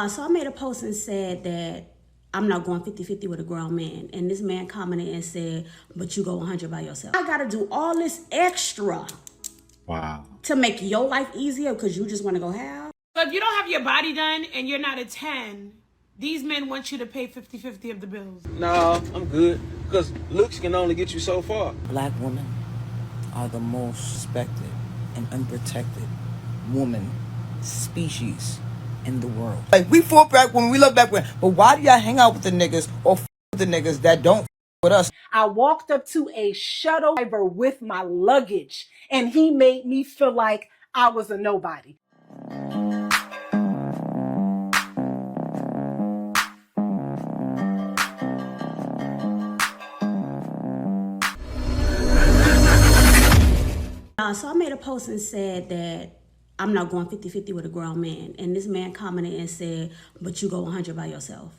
So I made a post and said that I'm not going 50-50 with a grown man. And this man commented and said, but you go 100 by yourself. I gotta do all this extra. Wow. To make your life easier because you just want to go half. So if you don't have your body done and you're not a 10, these men want you to pay 50-50 of the bills. Nah, I'm good. Because looks can only get you so far. Black women are the most respected and unprotected woman species in the world. Like, we fought back when we love back when, but why do y'all hang out with the niggas or with the niggas that don't with us? I walked up to a shuttle driver with my luggage and he made me feel like I was a nobody. So I made a post and said that I'm not going 50-50 with a grown man. And this man commented and said, but you go 100 by yourself.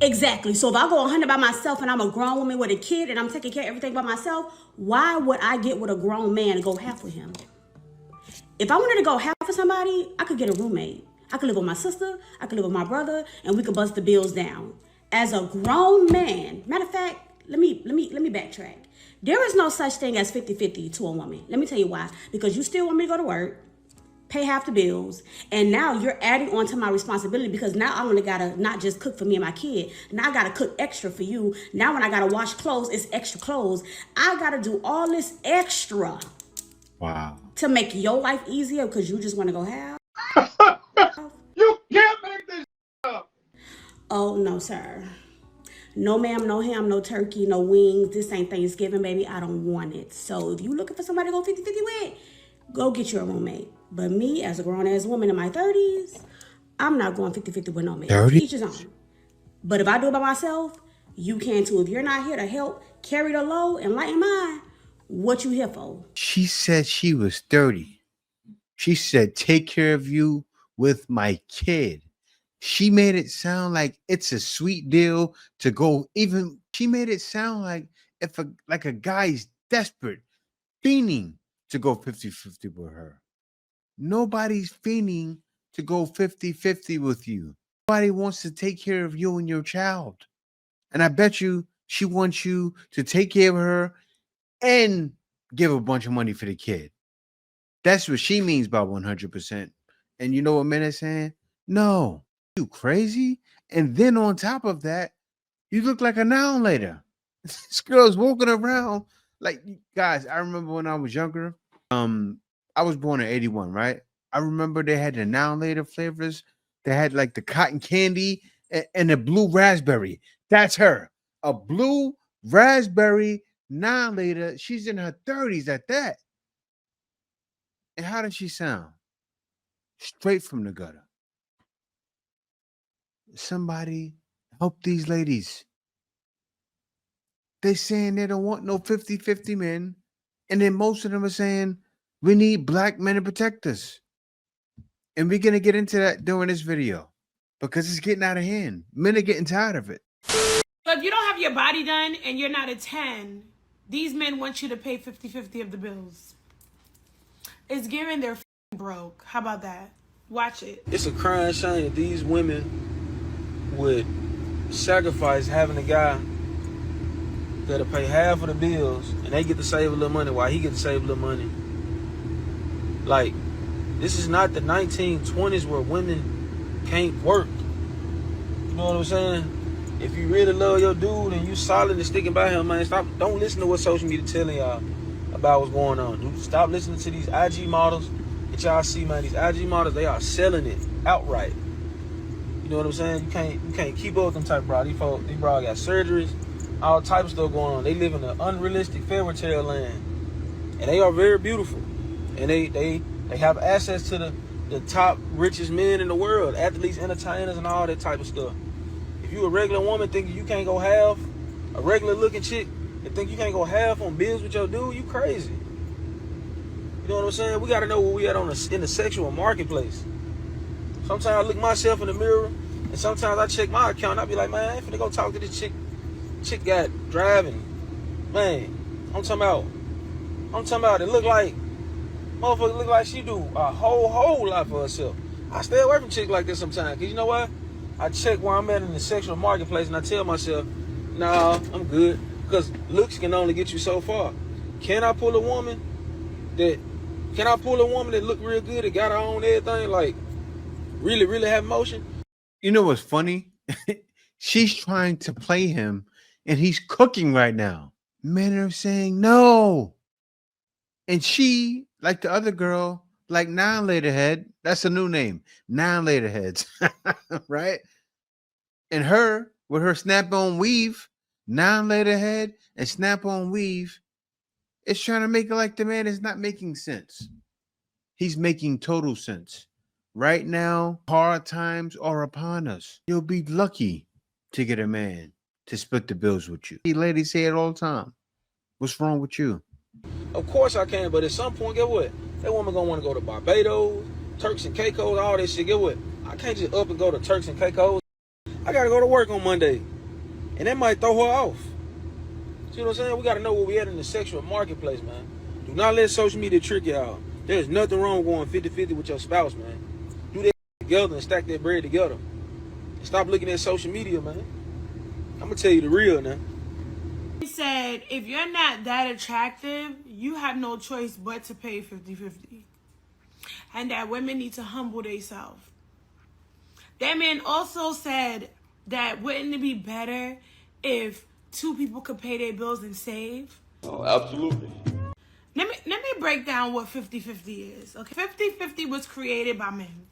Exactly. So if I go 100 by myself and I'm a grown woman with a kid and I'm taking care of everything by myself, why would I get with a grown man and go half with him? If I wanted to go half with somebody, I could get a roommate. I could live with my sister, I could live with my brother, and we could bust the bills down. As a grown man, matter of fact, let me backtrack. There is no such thing as 50-50 to a woman. Let me tell you why. Because you still want me to go to work, pay half the bills, and now you're adding on to my responsibility because now I only gotta not just cook for me and my kid. Now I gotta cook extra for you. Now when I gotta wash clothes, it's extra clothes. I gotta do all this extra. Wow. To make your life easier because you just want to go half. You can't make this up. Oh, no, sir. No, ma'am, no ham, no turkey, no wings. This ain't Thanksgiving, baby. I don't want it. So if you looking for somebody to go 50-50 with, go get you a roommate. But me, as a grown-ass woman in my 30s, I'm not going 50-50 with no man. 30? Each his own. But if I do it by myself, you can too. If you're not here to help carry the load and lighten mine, what you here for? She said she was 30. She said, take care of you with my kid. She made it sound like it's a sweet deal to go even. She made it sound like if a guy's desperate, fiending to go 50-50 with her. Nobody's fiending to go 50-50 with you. Nobody wants to take care of you and your child. And I bet you she wants you to take care of her and give a bunch of money for the kid. That's what she means by 100%. And you know what men are saying? No, you crazy? And then on top of that, you look like a now later. This girl's walking around like, guys, I remember when I was younger, I was born in 81, right? I remember they had the now later flavors. They had like the cotton candy and the blue raspberry. That's her. A blue raspberry now later. She's in her 30s at that. And how does she sound? Straight from the gutter. Somebody help these ladies. They're saying they don't want no 50-50 men. And then most of them are saying we need black men to protect us. And we're going to get into that during this video because it's getting out of hand. Men are getting tired of it. So if you don't have your body done and you're not a 10, these men want you to pay 50-50 of the bills. It's giving they're broke. How about that? Watch it. It's a crying shame that these women would sacrifice having a guy that'll pay half of the bills and they get to save a little money while he get to save a little money. Like, this is not the 1920s where women can't work. You know what I'm saying? If you really love your dude and you solid and sticking by him, man, don't listen to what social media telling y'all about what's going on. Dude, stop listening to these IG models that y'all see, man. These IG models, they are selling it outright. You know what I'm saying? You can't keep up with them type of bro. These bro got surgeries, all type of stuff going on. They live in an unrealistic fairy tale land, and they are very beautiful, and they have access to the top richest men in the world, athletes, entertainers, and all that type of stuff. If you a regular woman thinking you can't go half, a regular looking chick and think you can't go half on bills with your dude, you crazy. You know what I'm saying? We got to know where we at in the sexual marketplace. Sometimes I look myself in the mirror, and sometimes I check my account, and I be like, man, I ain't finna go talk to this chick. Chick got driving. Man, I'm talking about it look like, motherfucker look like she do a whole lot for herself. I stay away from chicks like this sometimes. Because you know what? I check where I'm at in the sexual marketplace and I tell myself, nah, I'm good. Because looks can only get you so far. Can I pull a woman that look real good, that got her own everything, like really, really have motion? You know what's funny? She's trying to play him and he's cooking right now. Men are saying no. And she, like the other girl, like Nine Later Head, that's a new name, Nine Later Heads, right? And her, with her snap-on weave, Nine Later Head and snap-on weave, it's trying to make it like the man is not making sense. He's making total sense. Right now, hard times are upon us. You'll be lucky to get a man to split the bills with you. Ladies say it all the time. What's wrong with you? Of course I can, but at some point, get what? That woman gonna want to go to Barbados, Turks and Caicos, all that shit. Get what? I can't just up and go to Turks and Caicos. I gotta go to work on Monday, and that might throw her off. See what I'm saying? We gotta know where we at in the sexual marketplace, man. Do not let social media trick you out. There's nothing wrong with going 50-50 with your spouse, man. Do that together and stack that bread together. And stop looking at social media, man. I'm gonna tell you the real now. He said, if you're not that attractive, you have no choice but to pay 50-50. And that women need to humble themselves. That man also said that wouldn't it be better if two people could pay their bills and save? Oh, absolutely. Let me break down what 50-50 is. Okay, 50-50 was created by men.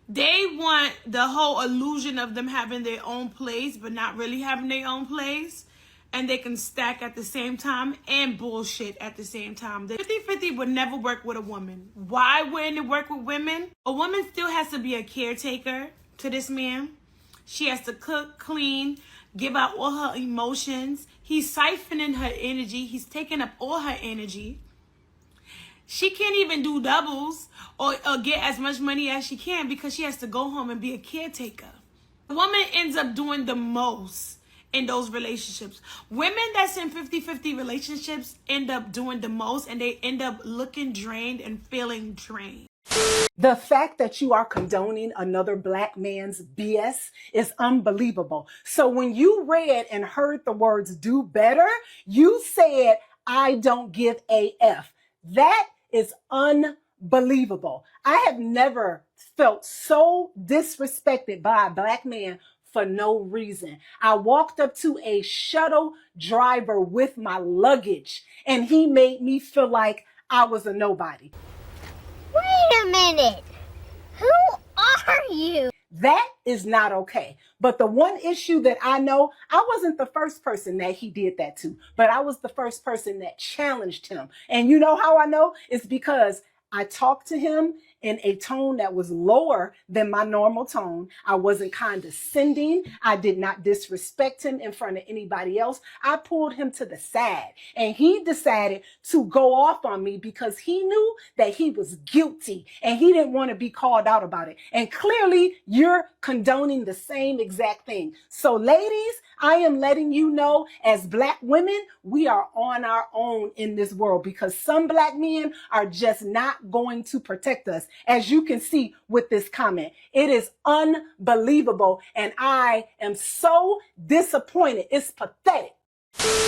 They want the whole illusion of them having their own place, but not really having their own place. And they can stack at the same time and bullshit at the same time. The 50-50 would never work with a woman. Why wouldn't it work with women? A woman still has to be a caretaker to this man. She has to cook, clean, give out all her emotions. He's siphoning her energy. He's taking up all her energy. She can't even do doubles or get as much money as she can because she has to go home and be a caretaker. The woman ends up doing the most in those relationships. Women that's in 50-50 relationships end up doing the most, and they end up looking drained and feeling drained. The fact that you are condoning another black man's BS is unbelievable. So when you read and heard the words do better, you said, I don't give a F. That is unbelievable. I have never felt so disrespected by a black man for no reason. I walked up to a shuttle driver with my luggage and he made me feel like I was a nobody. Wait a minute. Who are you? That is not okay. But the one issue that I know, I wasn't the first person that he did that to, but I was the first person that challenged him. And you know how I know? It's because I talked to him in a tone that was lower than my normal tone. I wasn't condescending. I did not disrespect him in front of anybody else. I pulled him to the side and he decided to go off on me because he knew that he was guilty and he didn't want to be called out about it. And clearly you're condoning the same exact thing. So ladies, I am letting you know, as black women, we are on our own in this world because some black men are just not going to protect us. As you can see with this comment, it is unbelievable. And I am so disappointed. It's pathetic.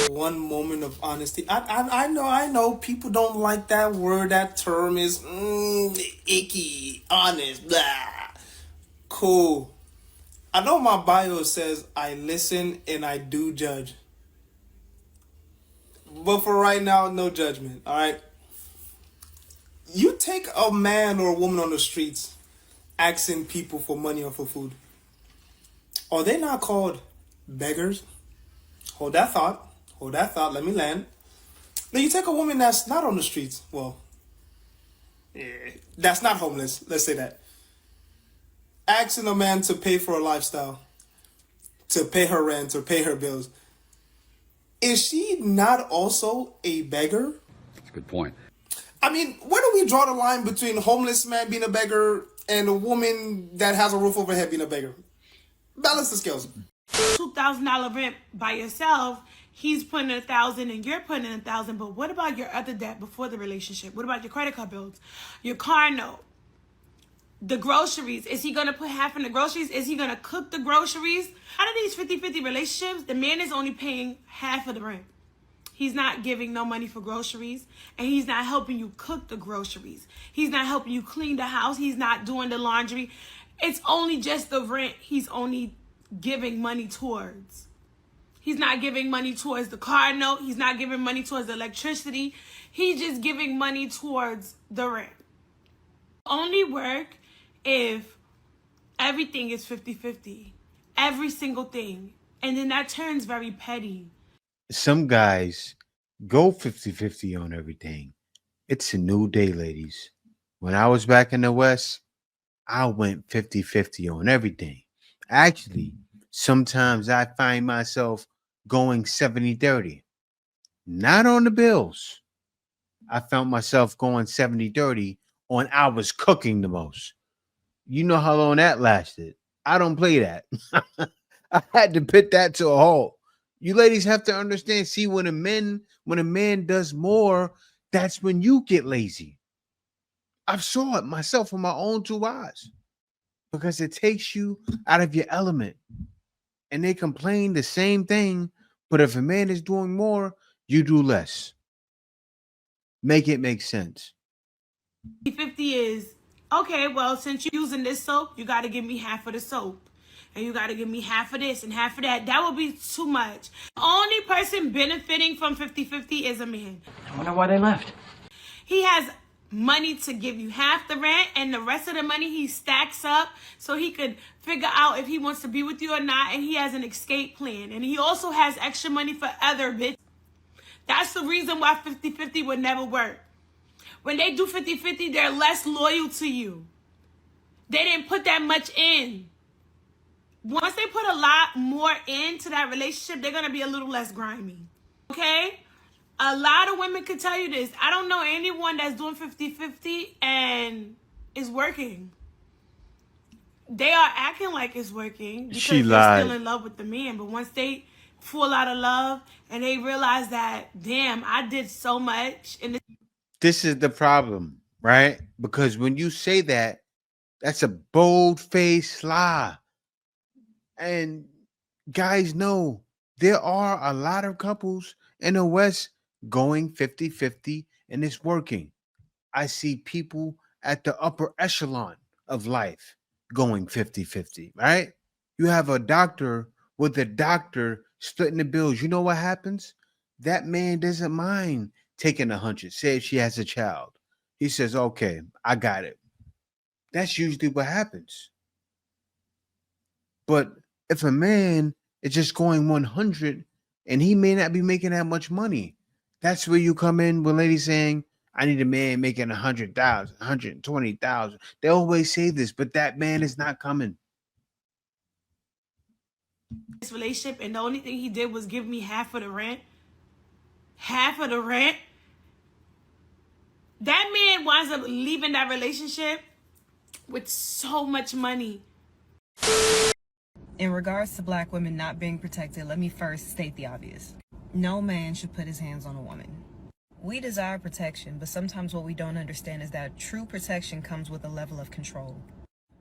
One moment of honesty. I know people don't like that word. That term is icky, honest, blah. Cool. I know my bio says I listen and I do judge. But for right now, no judgment, all right? You take a man or a woman on the streets asking people for money or for food. Are they not called beggars? Hold that thought. Let me land. Now you take a woman that's not on the streets. Well, that's not homeless. Let's say that. Asking a man to pay for a lifestyle, to pay her rent or pay her bills. Is she not also a beggar? That's a good point. I mean, where do we draw the line between a homeless man being a beggar and a woman that has a roof over her head being a beggar? Balance the scales. $2,000 rent by yourself, he's putting $1,000 and you're putting $1,000. But what about your other debt before the relationship? What about your credit card bills, your car note? the groceries. Is he going to put half in the groceries? Is he going to cook the groceries? Out of these 50-50 relationships, the man is only paying half of the rent. He's not giving no money for groceries, and he's not helping you cook the groceries. He's not helping you clean the house. He's not doing the laundry. It's only just the rent he's only giving money towards. He's not giving money towards the car note. He's not giving money towards the electricity. He's just giving money towards the rent. Only work if everything is 50-50. Every single thing. And then that turns very petty. Some guys go 50-50 on everything. It's a new day, ladies. When I was back in the West, I went 50-50 on everything. Actually, sometimes I find myself going 70-30. Not on the bills. I found myself going 70-30 on I was cooking the most. You know how long that lasted. I don't play that. I had to put that to a halt. You ladies have to understand. See, when a man does more, that's when you get lazy. I've saw it myself with my own two eyes, because it takes you out of your element. And they complain the same thing, but if a man is doing more, you do less. Make it make sense. 50 is, okay, well, since you're using this soap, you got to give me half of the soap. And you got to give me half of this and half of that. That would be too much. The only person benefiting from 50-50 is a man. I wonder why they left. He has money to give you half the rent, and the rest of the money he stacks up so he could figure out if he wants to be with you or not, and he has an escape plan. And he also has extra money for other bitches. That's the reason why 50-50 would never work. When they do 50-50, they're less loyal to you. They didn't put that much in. Once they put a lot more into that relationship, they're going to be a little less grimy. Okay? A lot of women could tell you this. I don't know anyone that's doing 50-50 and is working. They are acting like it's working because they're still in love with the man. But once they fall out of love and they realize that, damn, I did so much. And this is the problem, right? Because when you say that, that's a bold-faced lie. And guys know there are a lot of couples in the West going 50-50, and it's working. I see people at the upper echelon of life going 50-50, right? You have a doctor with a doctor splitting the bills. You know what happens? That man doesn't mind taking 100. Say if she has a child. He says, okay, I got it. That's usually what happens. But if a man is just going 100 and he may not be making that much money, that's where you come in with ladies saying, I need a man making 100,000, 120,000. They always say this, but that man is not coming. this relationship, and the only thing he did was give me half of the rent. Half of the rent. That man winds up leaving that relationship with so much money. In regards to black women not being protected, let me first state the obvious. No man should put his hands on a woman. We desire protection, but sometimes what we don't understand is that true protection comes with a level of control.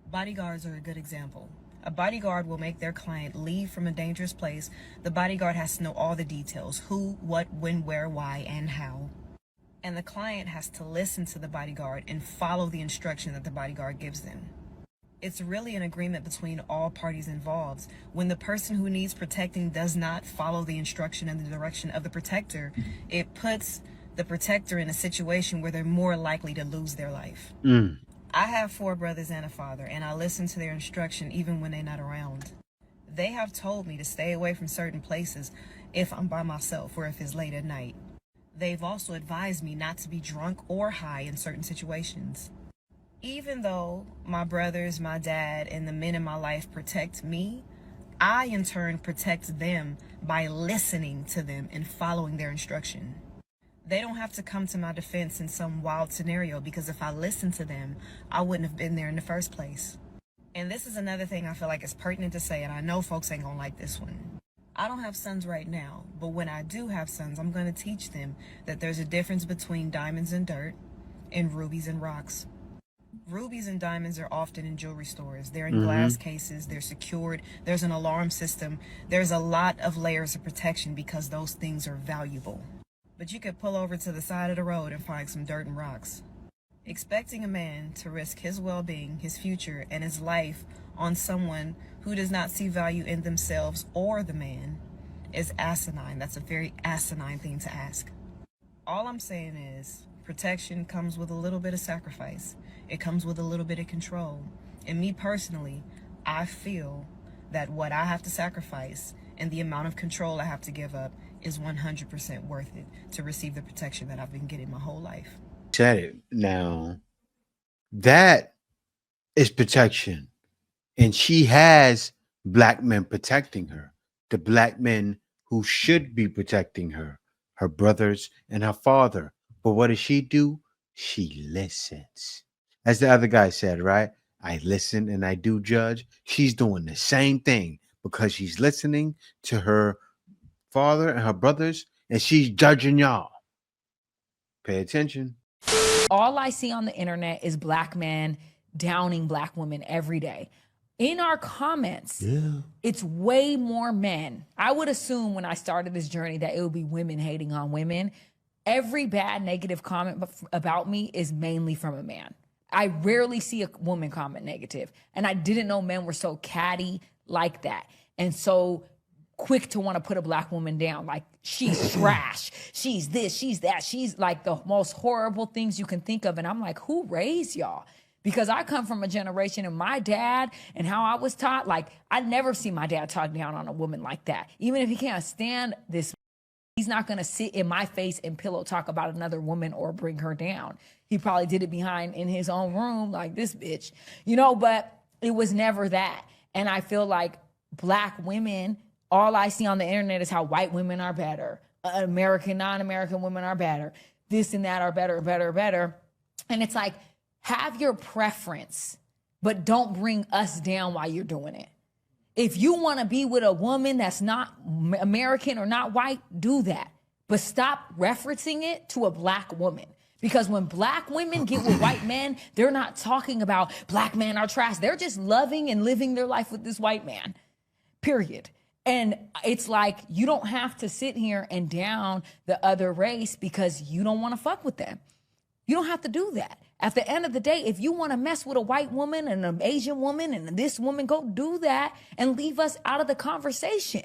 Bodyguards are a good example. A bodyguard will make their client leave from a dangerous place. The bodyguard has to know all the details: who, what, when, where, why, and how. And the client has to listen to the bodyguard and follow the instruction that the bodyguard gives them. It's really an agreement between all parties involved. When the person who needs protecting does not follow the instruction and the direction of the protector, it puts the protector in a situation where they're more likely to lose their life. I have 4 brothers and a father, and I listen to their instruction even when they're not around. They have told me to stay away from certain places if I'm by myself or if it's late at night. They've also advised me not to be drunk or high in certain situations. Even though my brothers, my dad, and the men in my life protect me, I in turn protect them by listening to them and following their instruction. They don't have to come to my defense in some wild scenario, because if I listened to them, I wouldn't have been there in the first place. And this is another thing I feel like is pertinent to say, and I know folks ain't gonna like this one. I don't have sons right now, but when I do have sons, I'm gonna teach them that there's a difference between diamonds and dirt and rubies and rocks. Rubies and diamonds are often in jewelry stores. They're in glass cases. They're secured. There's an alarm system. There's a lot of layers of protection because those things are valuable. But you could pull over to the side of the road and find some dirt and rocks. Expecting a man to risk his well-being, his future, and his life on someone who does not see value in themselves or the man is asinine. That's a very asinine thing to ask. All I'm saying is protection comes with a little bit of sacrifice. It comes with a little bit of control. And me personally, I feel that what I have to sacrifice and the amount of control I have to give up is 100% worth it to receive the protection that I've been getting my whole life. Said it. Now, that is protection. And she has black men protecting her. The black men who should be protecting her. Her brothers and her father. But what does she do? She listens. As the other guy said, right? I listen and I do judge. She's doing the same thing because she's listening to her father and her brothers, and she's judging y'all. Pay attention. All I see on the internet is black men downing black women every day. In our comments, it's way more men. I would assume when I started this journey that it would be women hating on women. Every bad negative comment about me is mainly from a man. I rarely see a woman comment negative. And I didn't know men were so catty like that. And so quick to want to put a black woman down. Like, she's trash. She's this, she's that. She's like the most horrible things you can think of. And I'm like, who raised y'all? Because I come from a generation and my dad and how I was taught, like, I never see my dad talk down on a woman like that. Even if he can't stand this, he's not going to sit in my face and pillow talk about another woman or bring her down. He probably did it behind in his own room, like this bitch, you know, but it was never that. And I feel like black women, all I see on the internet is how white women are better. American, non-American women are better. This and that are better, better, better. And it's like, have your preference, but don't bring us down while you're doing it. If you want to be with a woman that's not American or not white, do that. But stop referencing it to a black woman. Because when black women get with white men, they're not talking about black men are trash. They're just loving and living their life with this white man, period. And it's like, you don't have to sit here and down the other race because you don't want to fuck with them. You don't have to do that. At the end of the day, if you want to mess with a white woman and an Asian woman and this woman, go do that and leave us out of the conversation.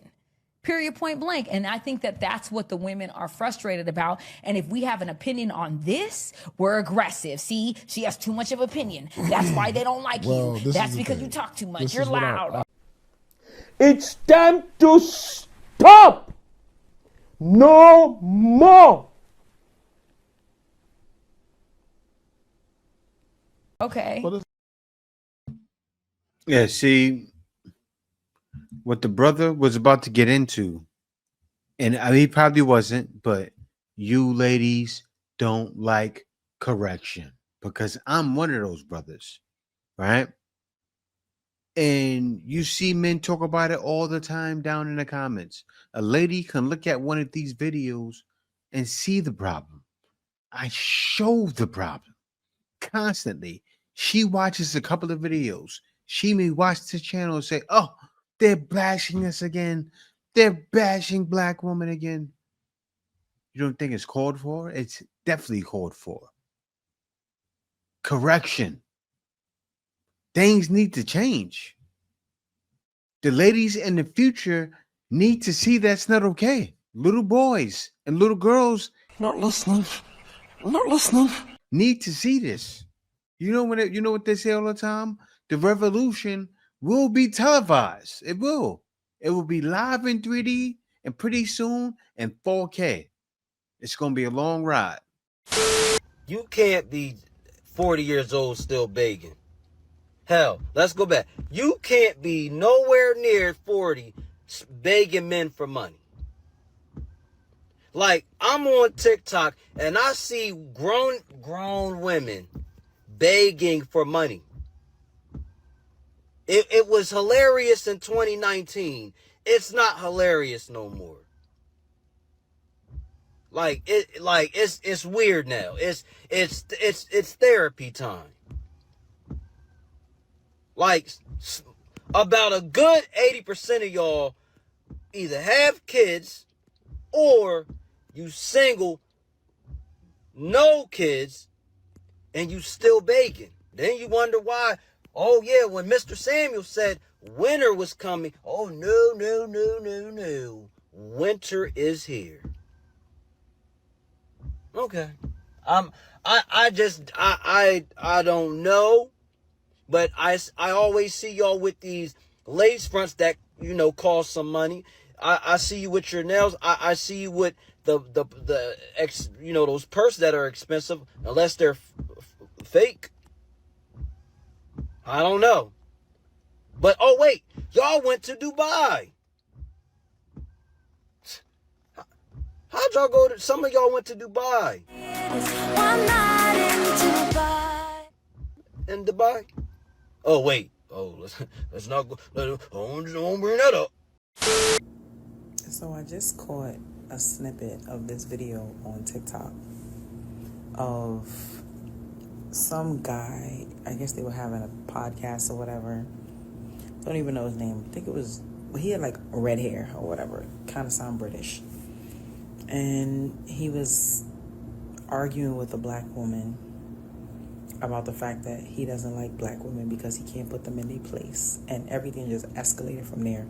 Period, point blank. And I think that that's what the women are frustrated about. And if we have an opinion on this, we're aggressive. See, she has too much of opinion. That's why they don't like you. That's because you talk too much. You're loud. It's time to stop. No more. Okay. Yeah, see what the brother was about to get into, and he probably wasn't, but you ladies don't like correction because I'm one of those brothers, right? And you see men talk about it all the time down in the comments. A lady can look at one of these videos and see the problem. I show the problem constantly. She watches a couple of videos. She may watch the channel and say, oh, they're bashing us again. They're bashing black women again. You don't think it's called for? It's definitely called for. Correction. Things need to change. The ladies in the future need to see that's not okay. Little boys and little girls Not listening. Not listening. need to see this. You know what they say all the time? The revolution will be televised. It will. It will be live in 3D and pretty soon in 4K. It's going to be a long ride. You can't be 40 years old still begging. Hell, let's go back. You can't be nowhere near 40 begging men for money. Like, I'm on TikTok and I see grown women begging for money. It was hilarious in 2019. It's not hilarious no more. It's weird now. It's therapy time. Like, about a good 80% of y'all either have kids or you single, no kids, and you still begging. Then you wonder why, oh yeah, when Mr. Samuel said winter was coming, oh no, no, no, no, no. Winter is here. Okay. I don't know, but I always see y'all with these lace fronts that, you know, cost some money. I see you with your nails. I see you with the you know, those purses that are expensive, unless they're fake. I don't know. But, oh wait, y'all went to Dubai. How'd y'all go to, some of y'all went to Dubai. One night in Dubai? Oh wait. Oh, let's not go. Don't bring that up. So I just caught a snippet of this video on TikTok of some guy. I guess they were having a podcast or whatever. Don't even know his name. I think it was, well, he had like red hair or whatever. Kind of sound British. And he was arguing with a black woman about the fact that he doesn't like black women because he can't put them in their place. And everything just escalated from there.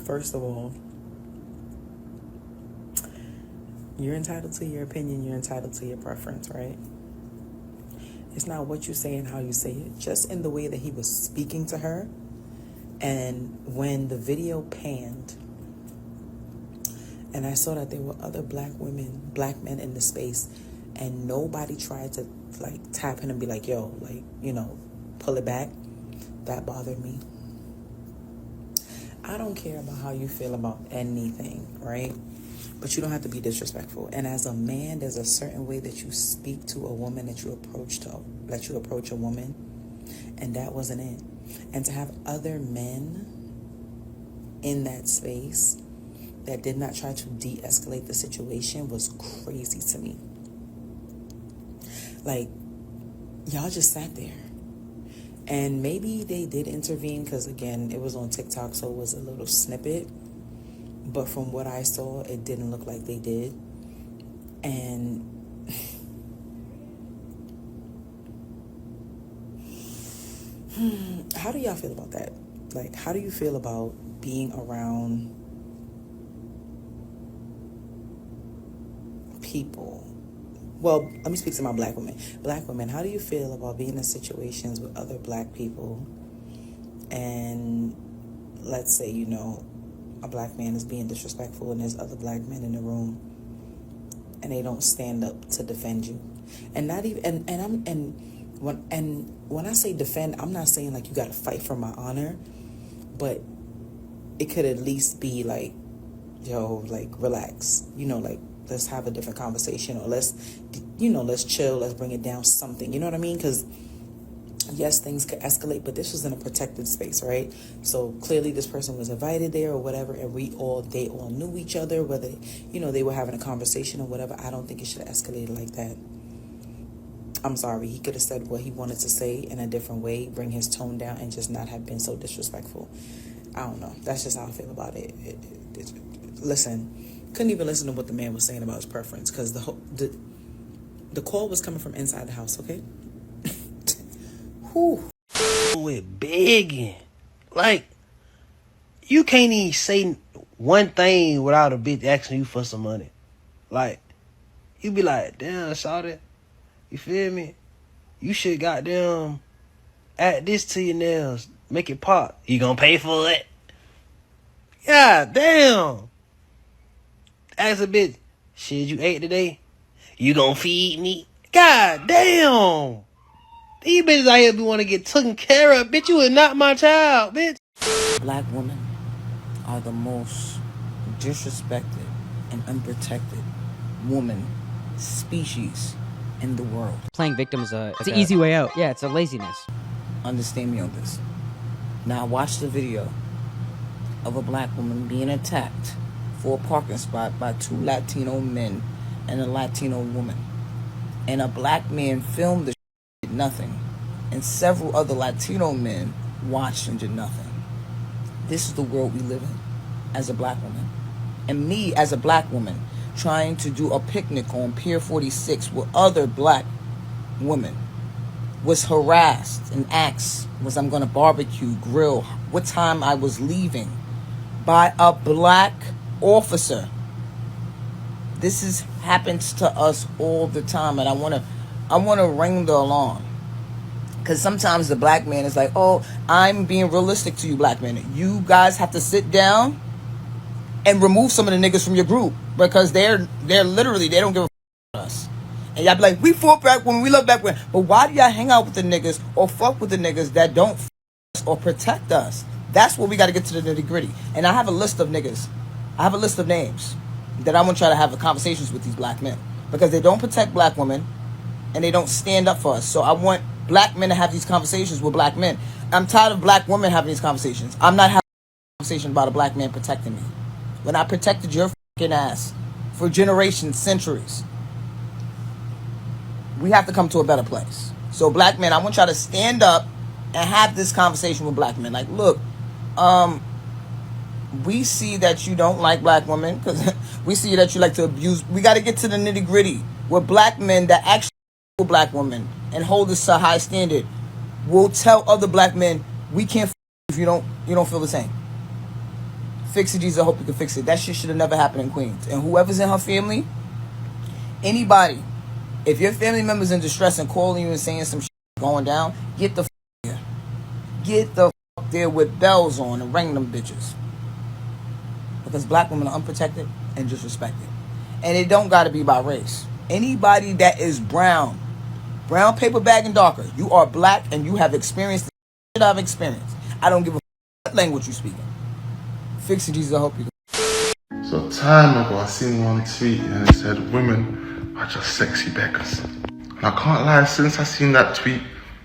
First of all, you're entitled to your opinion. You're entitled to your preference, right? It's not what you say and how you say it. Just in the way that he was speaking to her. And when the video panned, and I saw that there were other black men in the space, and nobody tried to like tap him and be like, yo, like, you know, pull it back. That bothered me. I don't care about how you feel about anything, right? But you don't have to be disrespectful. And as a man, there's a certain way that you speak to a woman, that you approach a woman, and that wasn't it. And to have other men in that space that did not try to de-escalate the situation was crazy to me. Like, y'all just sat there. And maybe they did intervene because, again, it was on TikTok, so it was a little snippet. But from what I saw, it didn't look like they did. And how do y'all feel about that? Like, how do you feel about being around people? Well, let me speak to my black women. Black women, how do you feel about being in situations with other black people and let's say, you know, a black man is being disrespectful and there's other black men in the room and they don't stand up to defend you? And not even when I say defend, I'm not saying like you got to fight for my honor, but it could at least be like, yo, like relax, you know, like let's have a different conversation, or let's chill, let's bring it down, something, you know what I mean? Because yes, things could escalate, but this was in a protected space, right? So clearly this person was invited there or whatever, and they all knew each other, whether, you know, they were having a conversation or whatever. I don't think it should have escalated like that. I'm sorry, he could have said what he wanted to say in a different way, bring his tone down, and just not have been so disrespectful. I don't know. That's just how I feel about it. Listen, couldn't even listen to what the man was saying about his preference, because the call was coming from inside the house, okay? Whew. With begging. Like, you can't even say one thing without a bitch asking you for some money. Like, you be like, damn, shawty, you feel me? You should goddamn add this to your nails, make it pop. You gonna pay for it? God damn. Ask a bitch, shit, you ate today? You gonna feed me? God damn. These bitches out here be want to get taken care of. Bitch, you is not my child, bitch. Black women are the most disrespected and unprotected woman species in the world. Playing victim is it's an easy way out. Yeah, it's a laziness. Understand me on this. Now watch the video of a black woman being attacked for a parking spot by two Latino men and a Latino woman. And a black man filmed the shit, nothing. and several other Latino men watched and did nothing. This is the world we live in as a black woman. And me as a black woman trying to do a picnic on Pier 46 with other black women was harassed and asked was I'm going to barbecue, grill, what time I was leaving by a black officer. This happens to us all the time, and I want to ring the alarm. Because sometimes the black man is like, oh, I'm being realistic to you black men. You guys have to sit down and remove some of the niggas from your group because they're literally, they don't give a f*** about us. And y'all be like, we fought black women, we love black women. But why do y'all hang out with the niggas or fuck with the niggas that don't f*** us or protect us? That's where we got to get to the nitty gritty. And I have a list of niggas. I have a list of names that I'm going to try to have conversations with these black men. Because they don't protect black women and they don't stand up for us. So I want black men to have these conversations with black men. I'm tired of black women having these conversations. I'm not having a conversation about a black man protecting me. When I protected your fucking ass for generations, centuries. We have to come to a better place. So black men, I want y'all to stand up and have this conversation with black men. Like, look, we see that you don't like black women because we see that you like to abuse. We got to get to the nitty gritty. Where black men that actually black women and hold us to a high standard will tell other black men we can't if you don't feel the same. Fix it, Jesus. I hope you can fix it. That shit should have never happened in Queens. And whoever's in her family, anybody, if your family member's in distress and calling you and saying some shit going down, get the there. Get the there with bells on and ring them bitches. Because black women are unprotected and disrespected. And it don't gotta be by race. Anybody that is brown paper bag and darker, you are black and you have experienced the shit I've experienced. I don't give a what language you speaking. Fix it, Jesus. I hope you can. So time ago, I seen one tweet and it said, women are just sexy beggars. And I can't lie, since I seen that tweet,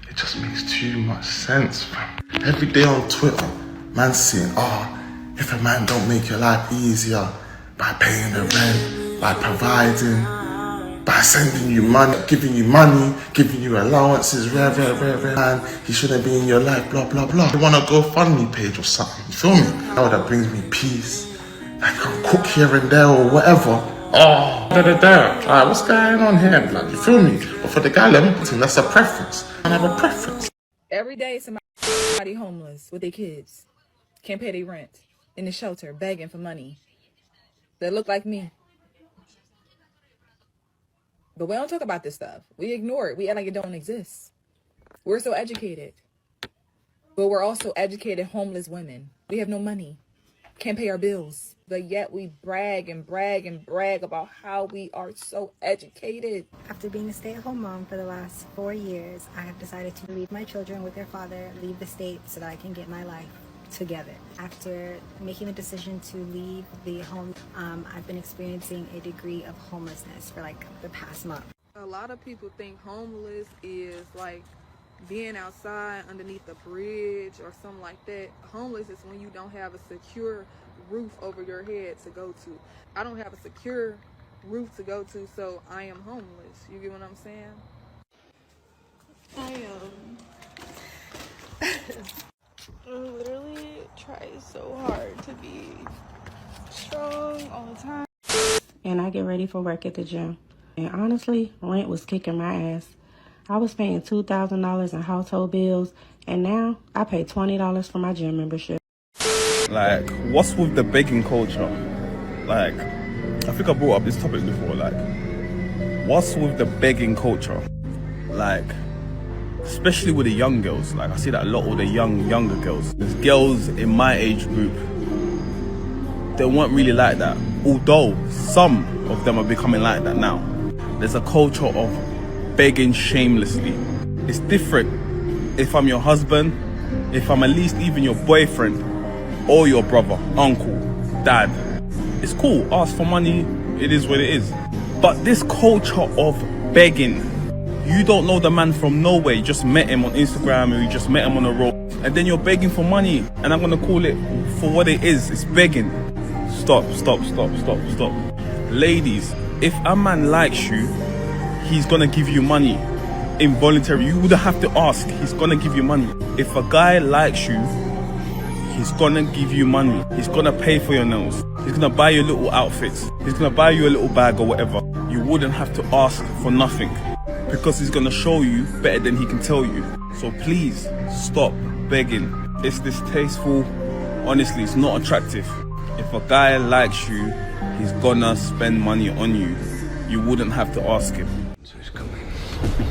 it just makes too much sense, fam. Every day on Twitter, man's saying, if a man don't make your life easier by paying the rent, by providing, by sending you money, giving you allowances, man, he shouldn't be in your life, blah, blah, blah. You want a GoFundMe page or something, you feel me? That brings me peace. I can cook here and there or whatever. Alright, what's going on here, blood? You feel me? But for the guy, let me put him, that's a preference. I have a preference. Every day somebody homeless with their kids, can't pay their rent, in the shelter, begging for money. They look like me. But we don't talk about this stuff. We ignore it. We act like it don't exist. We're so educated. But we're also educated homeless women. We have no money. Can't pay our bills. But yet we brag and brag and brag about how we are so educated. After being a stay-at-home mom for the last 4 years, I have decided to leave my children with their father, leave the state so that I can get my life together. After making the decision to leave the home, I've been experiencing a degree of homelessness for like the past month. A lot of people think homeless is like being outside underneath a bridge or something like that. Homeless is when you don't have a secure roof over your head to go to. I don't have a secure roof to go to, so I am homeless. You get what I'm saying? I literally try so hard to be strong all the time. And I get ready for work at the gym. And honestly, rent was kicking my ass. I was paying $2,000 in household bills, and now I pay $20 for my gym membership. Like, what's with the begging culture? Like, I think I brought up this topic before. Like, what's with the begging culture? Like, especially with the young girls. Like, I see that a lot with the younger girls. There's girls in my age group, they weren't really like that. Although some of them are becoming like that now. There's a culture of begging shamelessly. It's different if I'm your husband, if I'm at least even your boyfriend, or your brother, uncle, dad. It's cool, ask for money, it is what it is. But this culture of begging, you don't know the man from nowhere, you just met him on Instagram or you just met him on the road, and then you're begging for money, and I'm gonna call it for what it is, it's begging. Stop. Ladies, if a man likes you, he's gonna give you money. involuntary. You wouldn't have to ask. He's gonna give you money. If a guy likes you, he's gonna give you money. He's gonna pay for your nails. He's gonna buy you little outfits. He's gonna buy you a little bag or whatever. You wouldn't have to ask for nothing because he's gonna show you better than he can tell you. So please stop begging. It's distasteful. Honestly, it's not attractive. If a guy likes you, he's gonna spend money on you. You wouldn't have to ask him. So he's coming.